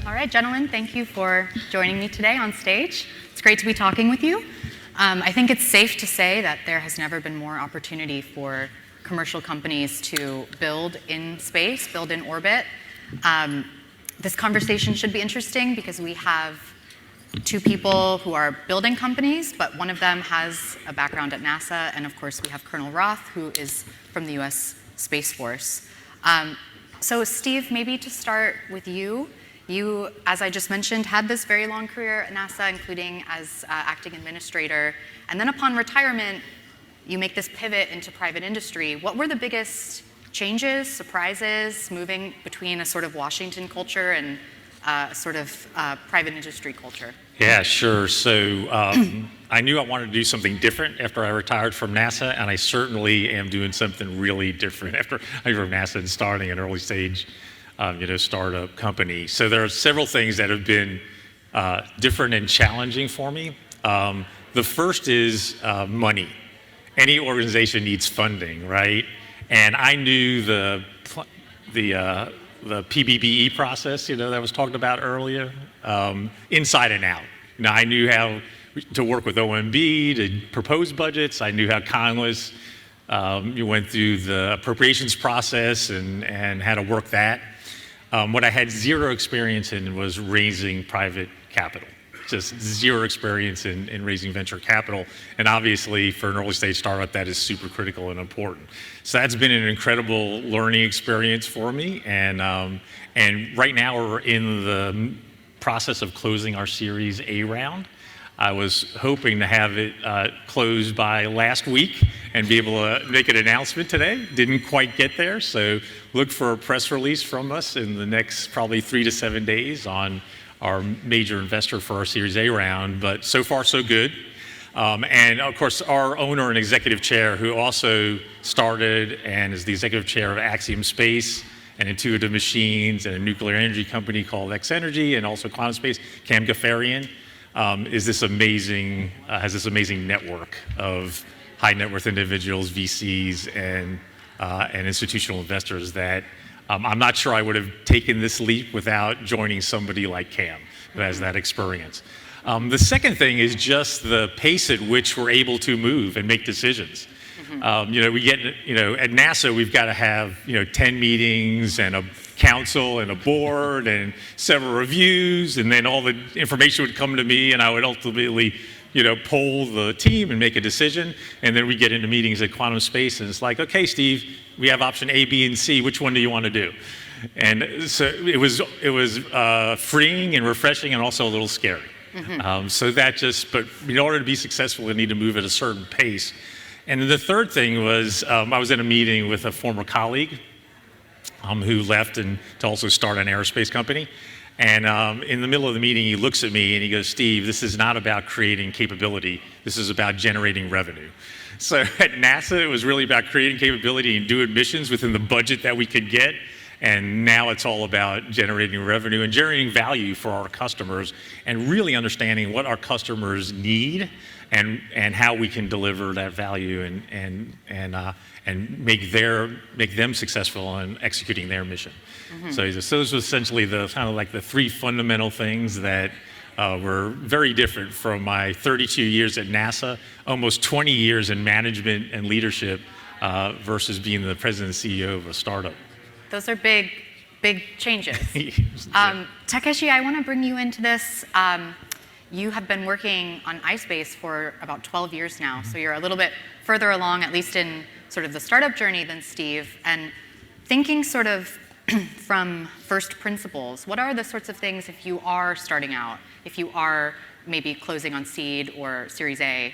All right, gentlemen, thank you for joining me today on stage. It's great to be talking with you. I think it's safe to say that there has never been more opportunity for commercial companies to build in space, build in orbit. This conversation should be interesting because we have two people who are building companies, but one of them has a background at NASA, and of course we have Colonel Roth, who is from the US Space Force. So Steve, maybe to start with you. You, as I just mentioned, had this very long career at NASA, including as acting administrator. And then upon retirement, you make this pivot into private industry. What were the biggest changes, surprises, moving between a sort of Washington culture and a sort of private industry culture? Yeah, sure. So I knew I wanted to do something different after I retired from NASA, and I certainly am doing something really different after I left NASA and starting an early stage startup company. So there are several things that have been different and challenging for me. The first is money. Any organization needs funding, right? And I knew the PBBE process, that was talked about earlier, inside and out. Now, I knew how to work with OMB to propose budgets. I knew how Congress went through the appropriations process and how to work that. What I had zero experience in was raising private capital. Just zero experience in raising venture capital. And obviously, for an early stage startup, that is super critical and important. So that's been an incredible learning experience for me. And right now, we're in the process of closing our Series A round. I was hoping to have it closed by last week and be able to make an announcement today. Didn't quite get there, so look for a press release from us in the next probably 3 to 7 days on our major investor for our Series A round, but so far so good. And of course, our owner and executive chair, who also started and is the executive chair of Axiom Space and Intuitive Machines and a nuclear energy company called X Energy and also Quantum Space, Cam Ghaffarian, has this amazing network of high net worth individuals, VCs, and institutional investors that I'm not sure I would have taken this leap without joining somebody like Cam, who has that experience. The second thing is just the pace at which we're able to move and make decisions. We get, at NASA, we've got to have, 10 meetings and a council and a board and several reviews, and then all the information would come to me, and I would ultimately, poll the team and make a decision. And then we get into meetings at Quantum Space, and it's like, okay, Steve, we have option A, B, and C. Which one do you want to do? And so it was freeing and refreshing, and also a little scary. But in order to be successful, we need to move at a certain pace. And then the third thing was, I was in a meeting with a former colleague who left and to also start an aerospace company. And in the middle of the meeting, he looks at me and he goes, Steve, this is not about creating capability. This is about generating revenue. So at NASA, it was really about creating capability and doing missions within the budget that we could get. And now it's all about generating revenue and generating value for our customers and really understanding what our customers need and how we can deliver that value and make them successful in executing their mission. So those were essentially the kind of like the three fundamental things that were very different from my 32 years at NASA, almost 20 years in management and leadership versus being the president and CEO of a startup. Those are big changes. Takeshi, I want to bring you into this. You have been working on ispace for about 12 years now, so you're a little bit further along, at least in sort of the startup journey than Steve. And thinking sort of from first principles, what are the sorts of things if you are starting out, if you are maybe closing on seed or Series A,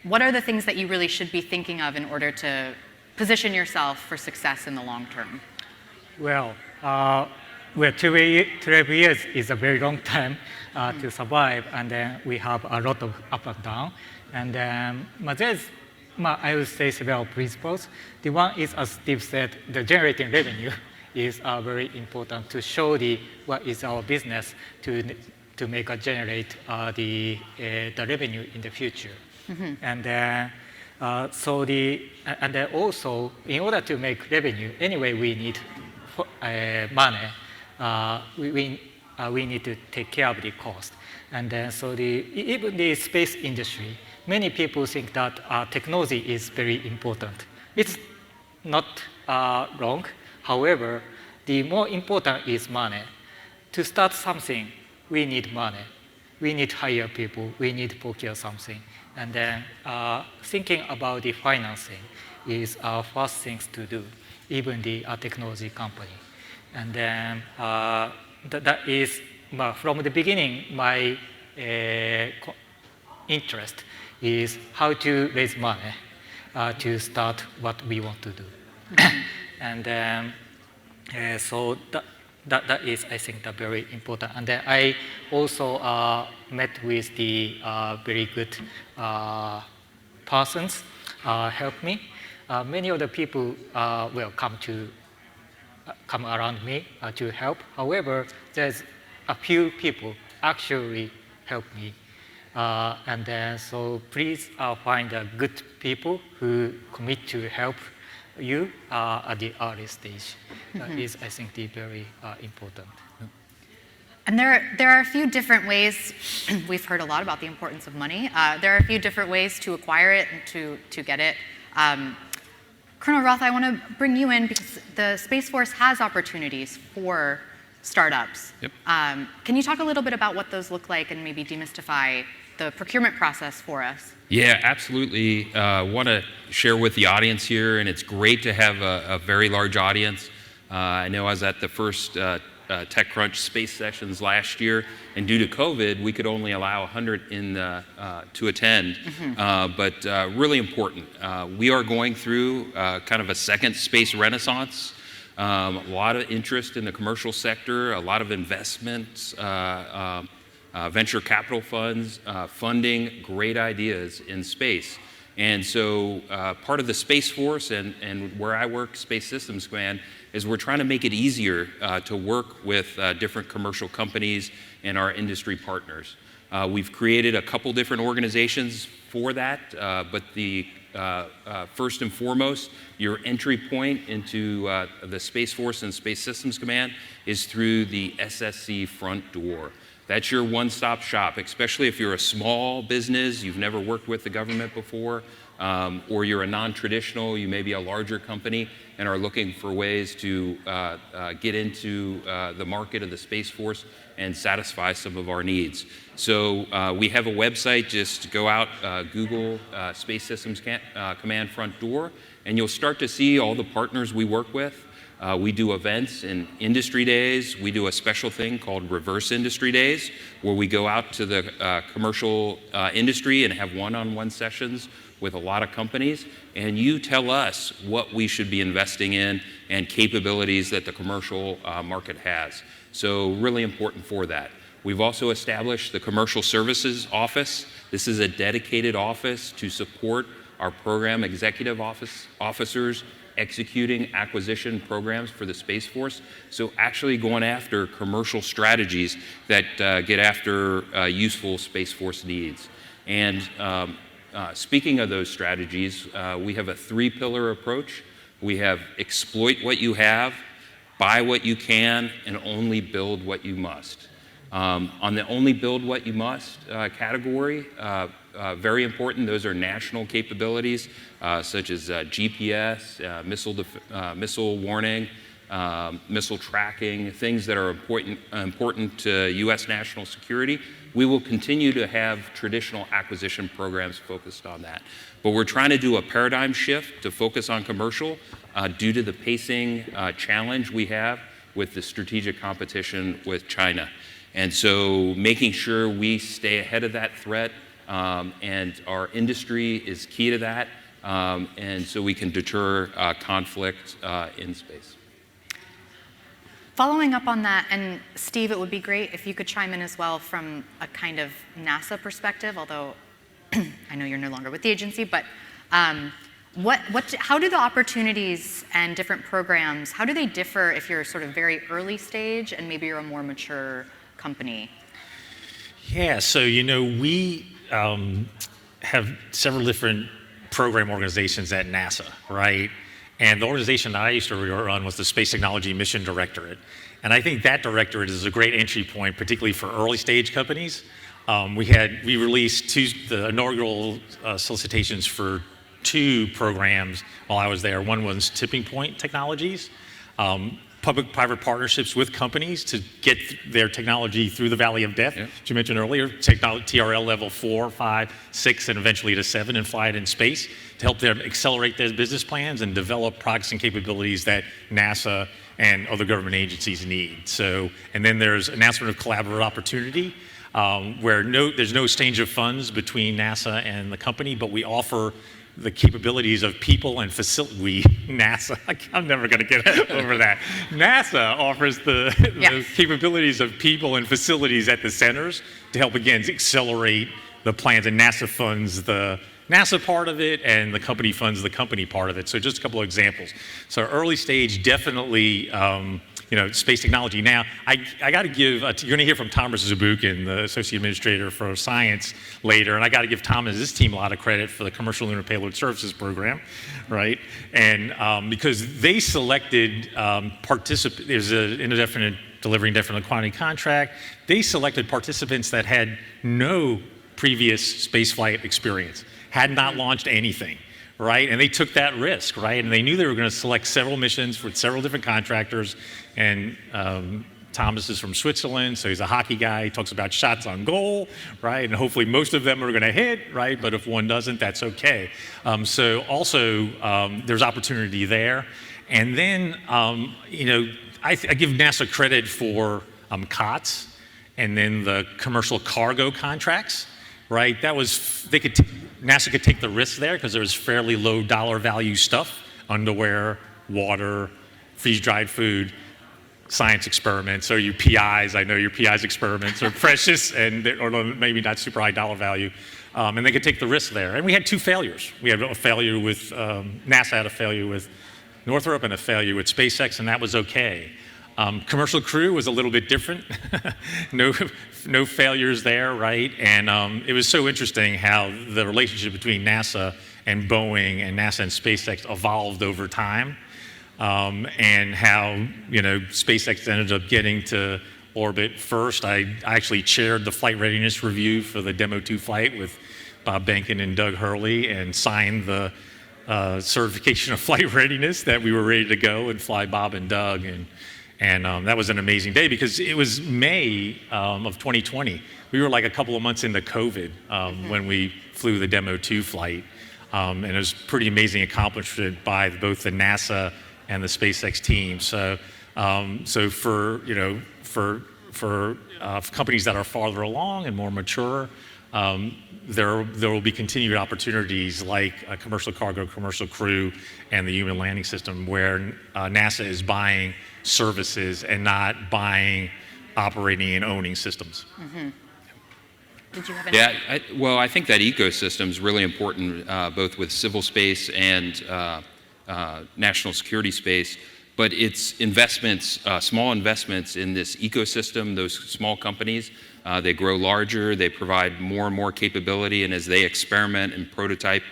what are the things that you really should be thinking of in order to position yourself for success in the long term? Well, 12 years is a very long time to survive, and then we have a lot of up and down. And there's, I would say, several principles. The one is, as Steve said, the generating revenue is very important to show what is our business to generate the revenue in the future. And and then also, in order to make revenue, anyway, we need money. we need to take care of the cost. And then so even the space industry, many people think that technology is very important. It's not wrong. However, the more important is money. To start something, we need money. We need to hire people. We need to procure something. And then thinking about the financing is our first things to do, even the technology company. And then that is, from the beginning, my interest is how to raise money to start what we want to do. And then, so that is, I think, very important. And then I also met with the very good persons help me. Many of the people will come around me to help. However, there's a few people actually help me. And then, so please find good people who commit to help you at the early stage. That is, I think, very important. And there are a few different ways. We've heard a lot about the importance of money. There are a few different ways to acquire it and to get it. Colonel Roth, I want to bring you in because the Space Force has opportunities for startups. Yep. Can you talk a little bit about what those look like and maybe demystify the procurement process for us? Yeah, absolutely. Want to share with the audience here, and it's great to have a very large audience. I know I was at the first TechCrunch space sessions last year, and due to COVID, we could only allow 100 to attend, but really important. We are going through kind of a second space renaissance. A lot of interest in the commercial sector, a lot of investments, venture capital funds, funding great ideas in space. And so part of the Space Force and where I work, Space Systems Command, is we're trying to make it easier to work with different commercial companies and our industry partners. We've created a couple different organizations for that, but the first and foremost, your entry point into the Space Force and Space Systems Command is through the SSC front door. That's your one-stop shop, especially if you're a small business, you've never worked with the government before, or you're a non-traditional, you may be a larger company and are looking for ways to get into the market of the Space Force and satisfy some of our needs. So we have a website, just go out, Google Space Systems Command front door, and you'll start to see all the partners we work with. We do events and industry days. We do a special thing called Reverse Industry Days, where we go out to the commercial industry and have one-on-one sessions with a lot of companies, and you tell us what we should be investing in and capabilities that the commercial market has. So really important for that. We've also established the Commercial Services Office. This is a dedicated office to support our program executive officers executing acquisition programs for the Space Force. So actually going after commercial strategies that get after useful Space Force needs. And speaking of those strategies, we have a three-pillar approach. We have exploit what you have, buy what you can, and only build what you must. On the only build what you must category, very important, those are national capabilities such as GPS, missile warning, missile tracking, things that are important to U.S. national security. We will continue to have traditional acquisition programs focused on that. But we're trying to do a paradigm shift to focus on commercial due to the pacing challenge we have with the strategic competition with China. And so making sure we stay ahead of that threat, and our industry is key to that, and so we can deter conflict in space. Following up on that, and Steve, it would be great if you could chime in as well from a kind of NASA perspective, although I know you're no longer with the agency, but how do the opportunities and different programs, how do they differ if you're sort of very early stage and maybe you're a more mature company? Yeah, so we have several different program organizations at NASA, right? And the organization that I used to run was the Space Technology Mission Directorate. And I think that directorate is a great entry point, particularly for early stage companies. We released the inaugural solicitations for 2 programs while I was there. One was tipping point technologies, public-private partnerships with companies to get their technology through the valley of death, which you mentioned earlier, TRL level 4, 5, 6, and eventually to 7, and fly it in space to help them accelerate their business plans and develop products and capabilities that NASA and other government agencies need. So, and then there's announcement of collaborative opportunity, where there's no exchange of funds between NASA and the company, but we offer the capabilities of people and NASA, I'm never going to get over that. NASA offers the capabilities of people and facilities at the centers to help, again, accelerate the plans, and NASA funds the NASA part of it, and the company funds the company part of it. So just a couple of examples. So early stage, definitely, space technology. Now, I got to give, you're going to hear from Thomas Zabukin, the Associate Administrator for Science later, and I got to give Tom and his team a lot of credit for the Commercial Lunar Payload Services Program, right? And because they selected there's an indefinite delivery, indefinite quantity contract. They selected participants that had no previous spaceflight experience, had not launched anything, right? And they took that risk, right? And they knew they were going to select several missions with several different contractors. And Thomas is from Switzerland, so he's a hockey guy. He talks about shots on goal, right? And hopefully most of them are going to hit, right? But if one doesn't, that's okay. So also, there's opportunity there. And then, I give NASA credit for COTS and then the commercial cargo contracts, right? NASA could take the risk there because there was fairly low dollar value stuff, underwear, water, freeze-dried food, science experiments, or your PIs. I know your PIs experiments are precious or maybe not super high dollar value. And they could take the risk there. And we had 2 failures. We had a failure with, NASA had a failure with Northrop and a failure with SpaceX, and that was okay. Commercial Crew was a little bit different. No failures there, right? And it was so interesting how the relationship between NASA and Boeing and NASA and SpaceX evolved over time, and how SpaceX ended up getting to orbit first. I actually chaired the flight readiness review for the Demo 2 flight with Bob Behnken and Doug Hurley, and signed the certification of flight readiness that we were ready to go and fly Bob and Doug. And that was an amazing day because it was May of 2020. We were like a couple of months into COVID when we flew the Demo 2 flight. And it was pretty amazing accomplishment by both the NASA and the SpaceX team. So for companies that are farther along and more mature, there will be continued opportunities like Commercial Cargo, Commercial Crew, and the Human Landing System, where NASA is buying services and not buying, operating, and owning systems. Mm-hmm. Did you have any? I think that ecosystem is really important, both with civil space and national security space. But it's investments, small investments in this ecosystem, those small companies, they grow larger, they provide more and more capability, and as they experiment and prototype,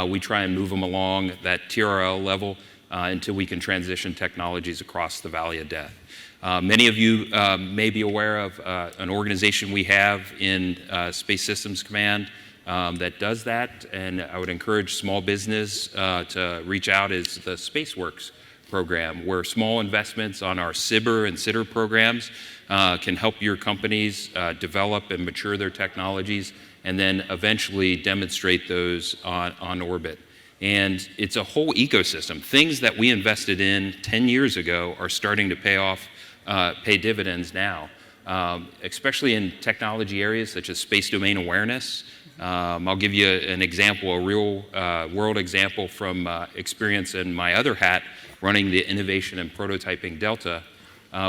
we try and move them along that TRL level until we can transition technologies across the Valley of Death. Many of you may be aware of an organization we have in Space Systems Command that does that, and I would encourage small business to reach out, is the SpaceWorks program, where small investments on our SIBR and SITR programs can help your companies develop and mature their technologies and then eventually demonstrate those on orbit. And it's a whole ecosystem. Things that we invested in 10 years ago are starting to pay dividends now, especially in technology areas such as space domain awareness. I'll give you an example, a real world example from experience in my other hat, running the Innovation and Prototyping Delta.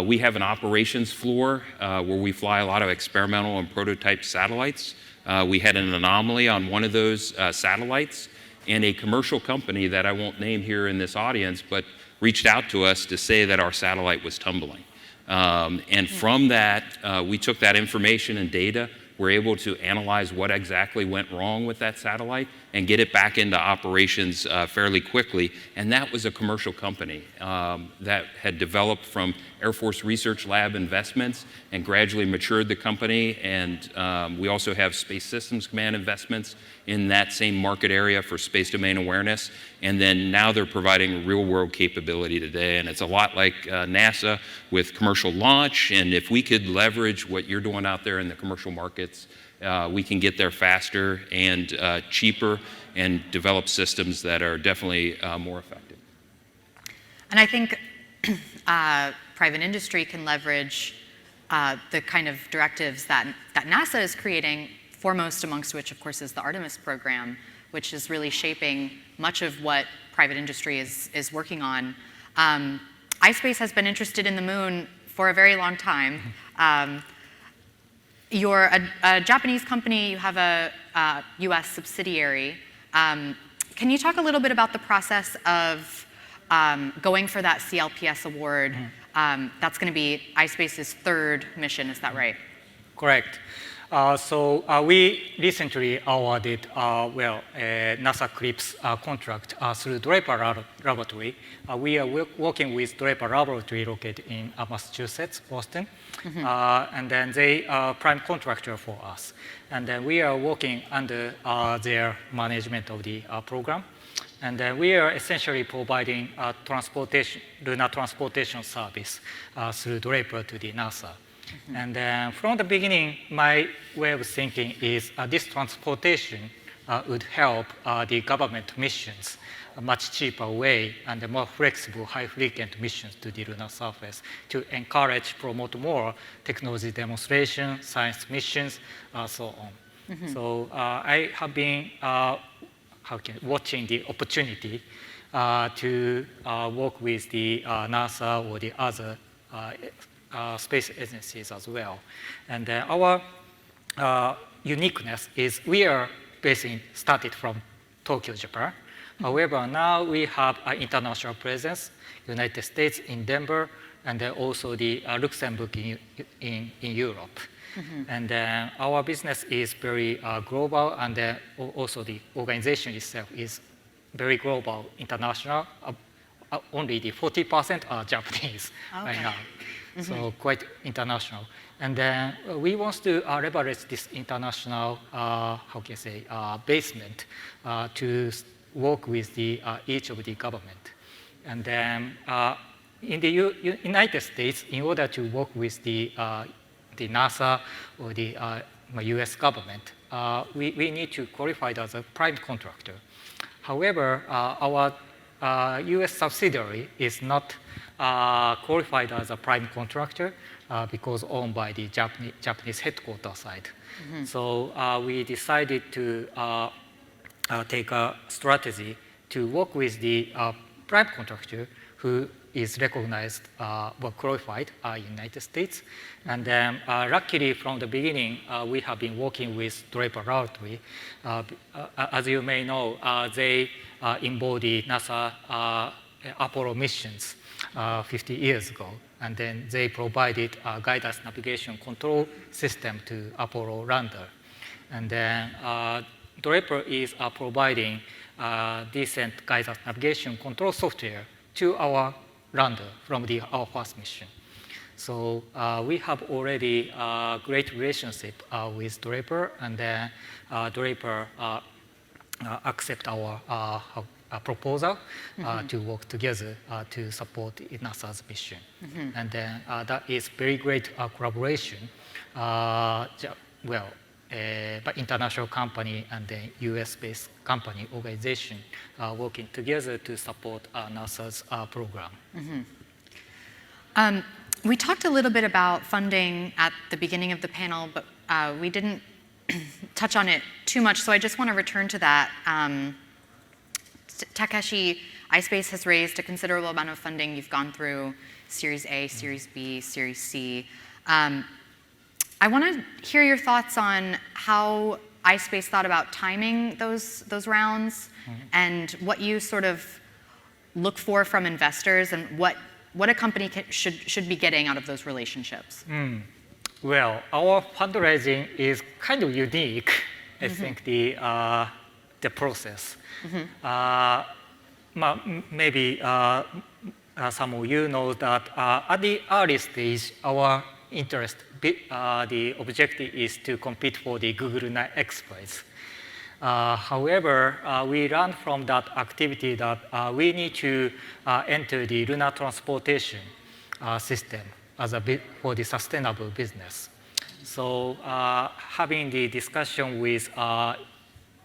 We have an operations floor where we fly a lot of experimental and prototype satellites. We had an anomaly on one of those satellites, and a commercial company that I won't name here in this audience, but reached out to us to say that our satellite was tumbling. And from that, we took that information and data, were able to analyze what exactly went wrong with that satellite and get it back into operations fairly quickly. And that was a commercial company that had developed from Air Force Research Lab investments and gradually matured the company. And we also have Space Systems Command investments in that same market area for space domain awareness. And then now they're providing real world capability today. And it's a lot like NASA with commercial launch. And if we could leverage what you're doing out there in the commercial markets, we can get there faster and cheaper and develop systems that are definitely more effective. And I think private industry can leverage the kind of directives that NASA is creating, foremost amongst which, of course, is the Artemis program, which is really shaping much of what private industry is working on. ispace has been interested in the moon for a very long time. You're a Japanese company, you have a US subsidiary. Can you talk a little bit about the process of going for that CLPS award? That's going to be ispace's third mission, is that right? Correct. We recently awarded NASA CLIPS contract through Draper Laboratory. We are working with Draper Laboratory located in Massachusetts, Boston. And then they are prime contractor for us. And then we are working under their management of the program. And then we are essentially providing lunar transportation service through Draper to the NASA. And then from the beginning, my way of thinking is this transportation would help the government missions a much cheaper way and a more flexible, high-frequent missions to the lunar surface to encourage, promote more technology demonstration, science missions, so on. So I have been watching the opportunity to work with the NASA or the other space agencies as well. And our uniqueness is we are started from Tokyo, Japan. However, now we have an international presence, United States in Denver, and then also the Luxembourg in Europe. And our business is very global, and also the organization itself is very global, international. Only the 40% are Japanese right now. So quite international. And then we want to leverage this international, basement to work with each of the government. And then in the United States, in order to work with the NASA or the US government, we need to qualify as a prime contractor. However, our US subsidiary is not qualified as a prime contractor because owned by the Japanese headquarters side. So we decided to take a strategy to work with the prime contractor who is recognized or qualified in the United States. And then luckily from the beginning, we have been working with Draper Laboratory. As you may know, they embodied NASA Apollo missions 50 years ago. And then they provided a guidance navigation control system to Apollo lander. And then Draper is providing decent guidance navigation control software to our lander from our first mission. So we have already a great relationship with Draper, and then Draper accept our proposal to work together to support NASA's mission. And then that is very great collaboration. But international company and the US-based company organization working together to support NASA's program. We talked a little bit about funding at the beginning of the panel, but we didn't touch on it too much, so I just want to return to that. Takeshi, ispace has raised a considerable amount of funding. You've gone through Series A, Series B, Series C. I want to hear your thoughts on how ispace thought about timing those rounds and what you sort of look for from investors and what a company should be getting out of those relationships. Well, our fundraising is kind of unique. I think the process. Maybe some of you know that at the early stage, our interest, the objective is to compete for the Google X Prize. However, we learned from that activity that we need to enter the lunar transportation system as a bit for the sustainable business. So having the discussion with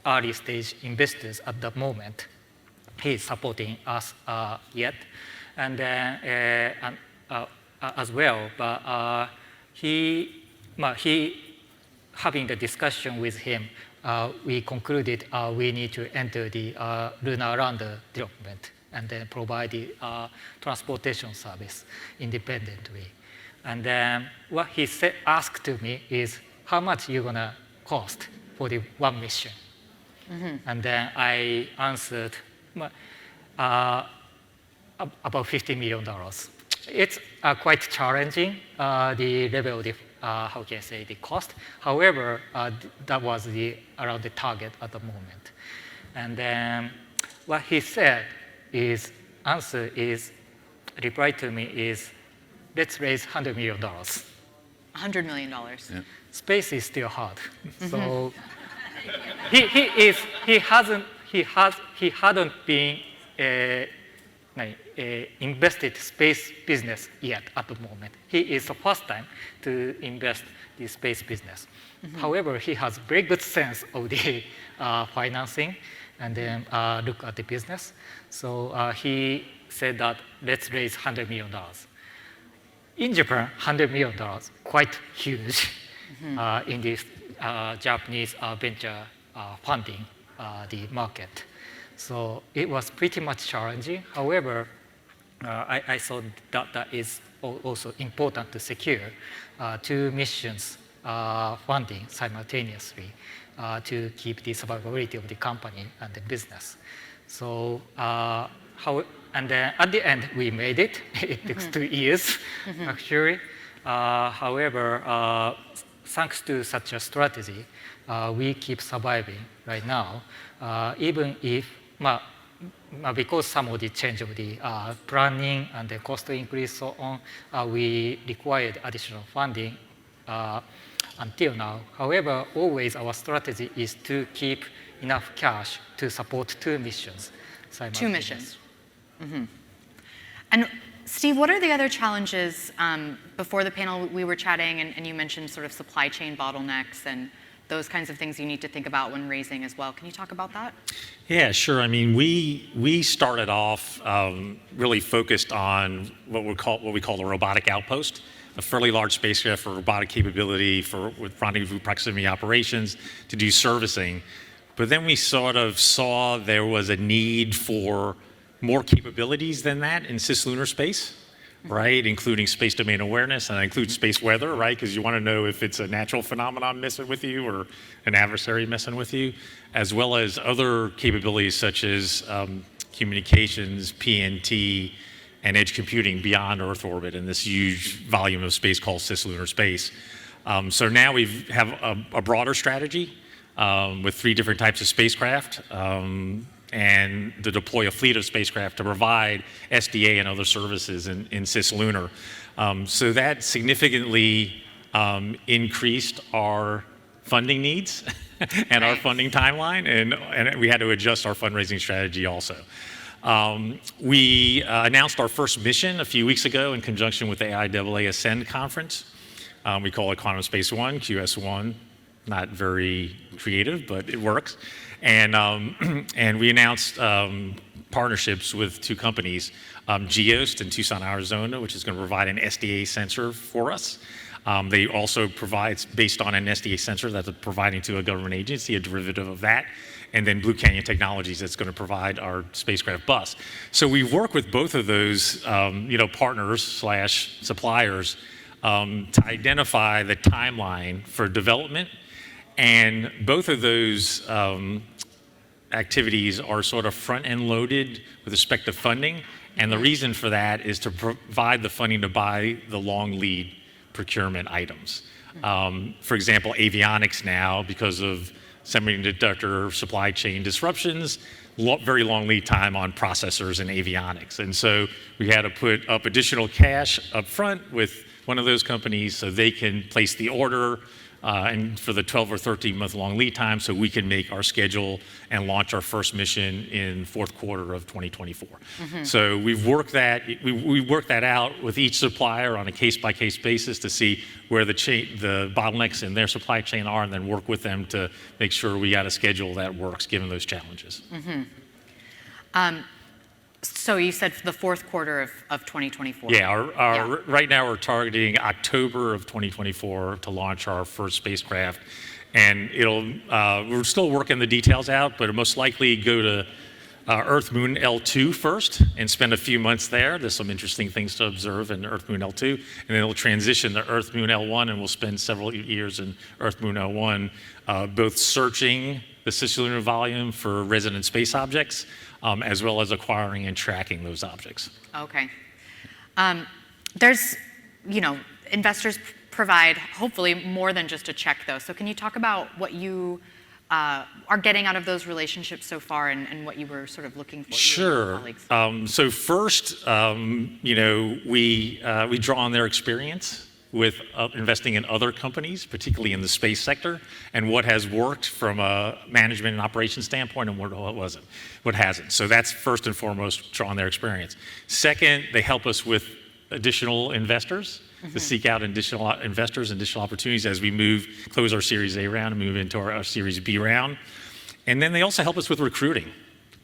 early stage investors at the moment, he's supporting us yet, and then as well. But he having the discussion with him, we concluded we need to enter the lunar lander development and then provide the transportation service independently. And then what he asked to me is, how much you gonna cost for the one mission? And then I answered about $50 million. It's quite challenging, the level of the, how can I say, the cost. However, that was around the target at the moment. And then what he said is, reply to me is, let's raise $100 million. $100 million. Yeah. Space is still hard. So he hadn't been invested space business yet at the moment. He is the first time to invest the space business. However, he has very good sense of the financing and then look at the business. So he said that let's raise $100 million. In Japan, $100 million, quite huge in this Japanese venture funding the market. So it was pretty much challenging. However, I thought that is also important to secure 2 missions funding simultaneously to keep the survivability of the company and the business. So and then at the end, we made it. It took 2 years, actually. However, thanks to such a strategy, we keep surviving right now, even if, because some of the change of the planning and the cost increase so on, we required additional funding until now. However, always our strategy is to keep enough cash to support 2 missions. 2 missions. And Steve, what are the other challenges? Before the panel, we were chatting, and you mentioned sort of supply chain bottlenecks and those kinds of things you need to think about when raising as well. Can you talk about that? Yeah, sure. I mean, we started off really focused on what we call a robotic outpost, a fairly large spacecraft for robotic capability with rendezvous proximity operations to do servicing. But then we sort of saw there was a need for more capabilities than that in cislunar space, right? Including space domain awareness, and I include space weather, right? Because you want to know if it's a natural phenomenon messing with you or an adversary messing with you, as well as other capabilities such as communications, PNT, and edge computing beyond Earth orbit in this huge volume of space called cislunar space. So now we have a broader strategy with 3 different types of spacecraft, and to deploy a fleet of spacecraft to provide SDA and other services in cislunar. So that significantly increased our funding needs and our funding timeline, and we had to adjust our fundraising strategy also. We announced our first mission a few weeks ago in conjunction with the AIAA Ascend conference. We call it Quantum Space One, QS1. Not very creative, but it works. And we announced partnerships with 2 companies, Geost in Tucson, Arizona, which is going to provide an SDA sensor for us. They also provide, based on an SDA sensor that they're providing to a government agency, a derivative of that. And then Blue Canyon Technologies that's going to provide our spacecraft bus. So we work with both of those partners/suppliers to identify the timeline for development. And both of those activities are sort of front-end loaded with respect to funding. And the reason for that is to provide the funding to buy the long lead procurement items. For example, avionics now, because of semiconductor supply chain disruptions, very long lead time on processors and avionics. And so we had to put up additional cash up front with one of those companies so they can place the order and for the 12 or 13 month long lead time so we can make our schedule and launch our first mission in fourth quarter of 2024. So we've worked that, we worked that out with each supplier on a case-by-case basis to see where the bottlenecks in their supply chain are, and then work with them to make sure we got a schedule that works given those challenges. So you said the fourth quarter of 2024. Yeah, right now we're targeting October of 2024 to launch our first spacecraft, and we're still working the details out, but it'll most likely go to Earth Moon L2 first and spend a few months there. There's some interesting things to observe in Earth Moon L2, and then it'll transition to Earth Moon L1, and we'll spend several years in Earth Moon L1, both searching the cislunar volume for resident space objects, as well as acquiring and tracking those objects. Okay. There's, investors provide hopefully more than just a check though. So can you talk about what you are getting out of those relationships so far and what you were sort of looking for? Sure. So first, we draw on their experience with investing in other companies, particularly in the space sector, and what has worked from a management and operations standpoint and what hasn't. So that's first and foremost, draw on their experience. Second, they help us with additional investors, to seek out additional investors, additional opportunities as we close our Series A round and move into our Series B round. And then they also help us with recruiting.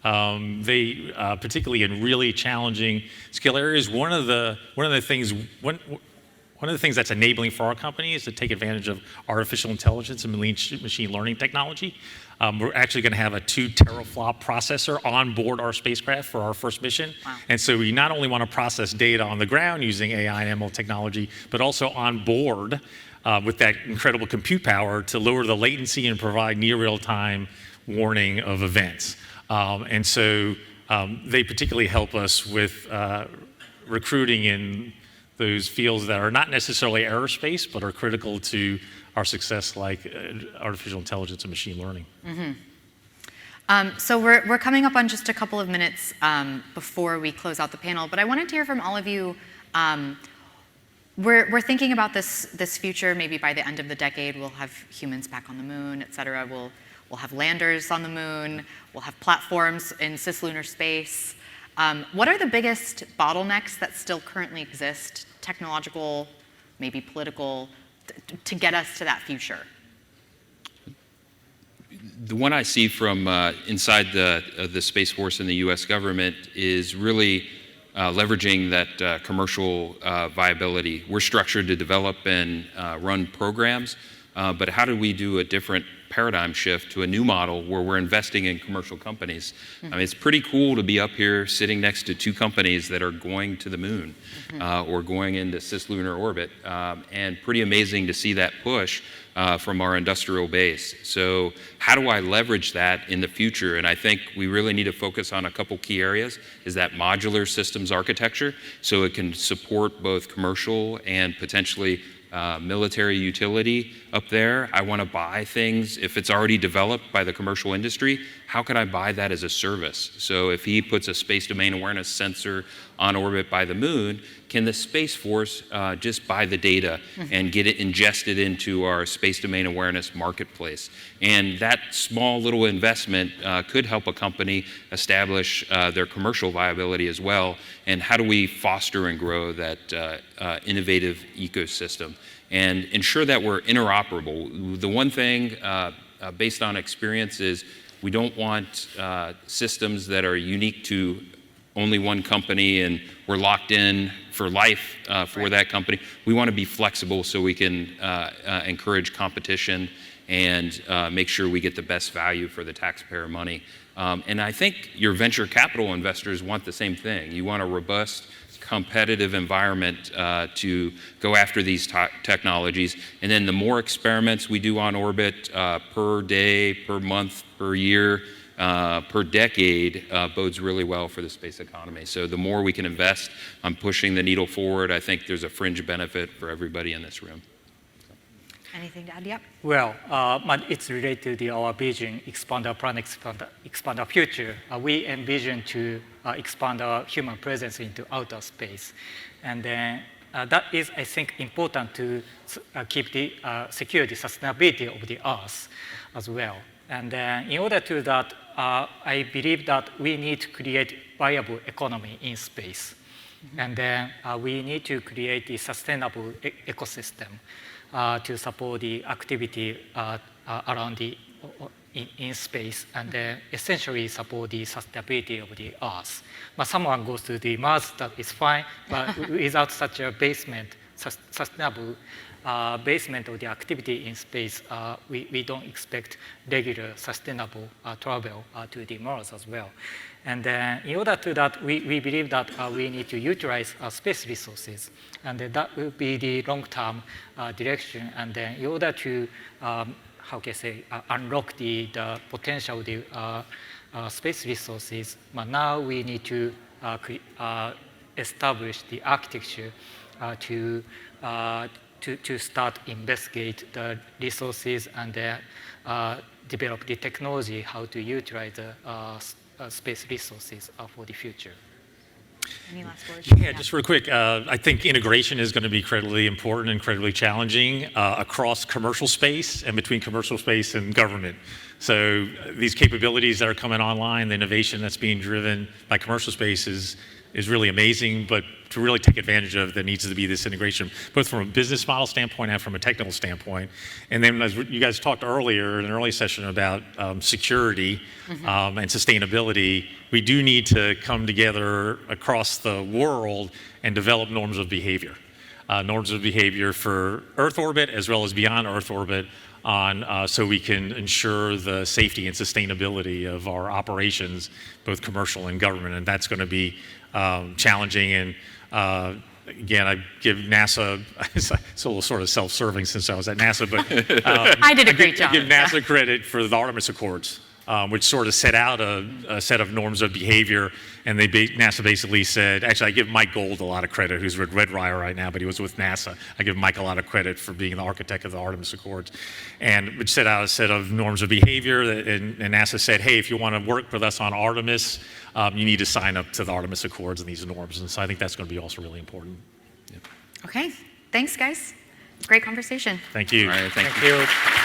They, particularly in really challenging skill areas, one of the things that's enabling for our company is to take advantage of artificial intelligence and machine learning technology. We're actually going to have a 2 teraflop processor on board our spacecraft for our first mission. Wow. And so we not only want to process data on the ground using AI and ML technology, but also on board with that incredible compute power to lower the latency and provide near real-time warning of events. And so they particularly help us with recruiting in those fields that are not necessarily aerospace, but are critical to our success, like artificial intelligence and machine learning. So we're coming up on just a couple of minutes before we close out the panel, but I wanted to hear from all of you. We're thinking about this future. Maybe by the end of the decade, we'll have humans back on the moon, et cetera. We'll have landers on the moon. We'll have platforms in cislunar space. What are the biggest bottlenecks that still currently exist, technological, maybe political, to get us to that future? The one I see from inside the Space Force and the U.S. government is really leveraging that commercial viability. We're structured to develop and run programs, but how do we do a different paradigm shift to a new model where we're investing in commercial companies? I mean, it's pretty cool to be up here sitting next to 2 companies that are going to the moon or going into cislunar orbit, and pretty amazing to see that push from our industrial base. So how do I leverage that in the future? And I think we really need to focus on a couple key areas, is that modular systems architecture, so it can support both commercial and potentially military utility up there. I want to buy things. If it's already developed by the commercial industry, how can I buy that as a service? So if he puts a space domain awareness sensor on orbit by the moon, can the Space Force just buy the data and get it ingested into our space domain awareness marketplace? And that small little investment could help a company establish their commercial viability as well. And how do we foster and grow that innovative ecosystem and ensure that we're interoperable? The one thing based on experience is we don't want systems that are unique to only one company and we're locked in for life for that company. We want to be flexible so we can encourage competition and make sure we get the best value for the taxpayer money. And I think your venture capital investors want the same thing. You want a robust, competitive environment to go after these technologies. And then the more experiments we do on orbit per day, per month, per year, per decade bodes really well for the space economy. So the more we can invest on pushing the needle forward, I think there's a fringe benefit for everybody in this room. Anything to add? Yep. Well, but it's related to our vision, expand our planet, expand our future. We envision to expand our human presence into outer space. And then that is, I think, important to keep the secure the sustainability of the Earth as well. And in order to that, I believe that we need to create viable economy in space. Mm-hmm. And then we need to create a sustainable ecosystem to support the activity around the in space, and essentially support the sustainability of the Earth. But someone goes to the Mars, that is fine, but without such a sustainable basement of the activity in space, we don't expect regular sustainable travel to the Mars as well. And in order to that, we believe that we need to utilize space resources, and that will be the long-term direction. And then in order to, how can I say, unlock the potential of the space resources, but now we need to establish the architecture to start investigate the resources and develop the technology how to utilize the space resources for the future. Any last words? Yeah, just real quick. I think integration is going to be incredibly important, incredibly challenging across commercial space and between commercial space and government. So these capabilities that are coming online, the innovation that's being driven by commercial space is really amazing, but to really take advantage of, there needs to be this integration, both from a business model standpoint and from a technical standpoint. And then as you guys talked earlier in an early session about security and sustainability, we do need to come together across the world and develop norms of behavior. Norms of behavior for Earth orbit as well as beyond Earth orbit so we can ensure the safety and sustainability of our operations, both commercial and government. And that's going to be challenging. And again, I give NASA, it's a little sort of self-serving since I was at NASA, but I did a great job. I give NASA credit for the Artemis Accords, which sort of set out a set of norms of behavior. And NASA basically said, actually, I give Mike Gold a lot of credit, who's with Red Ryder right now, but he was with NASA. I give Mike a lot of credit for being the architect of the Artemis Accords, and which set out a set of norms of behavior. And NASA said, hey, if you want to work with us on Artemis, you need to sign up to the Artemis Accords and these norms. And so I think that's going to be also really important. Okay, thanks, guys. Great conversation. Thank you. All right, thank you. Thank you.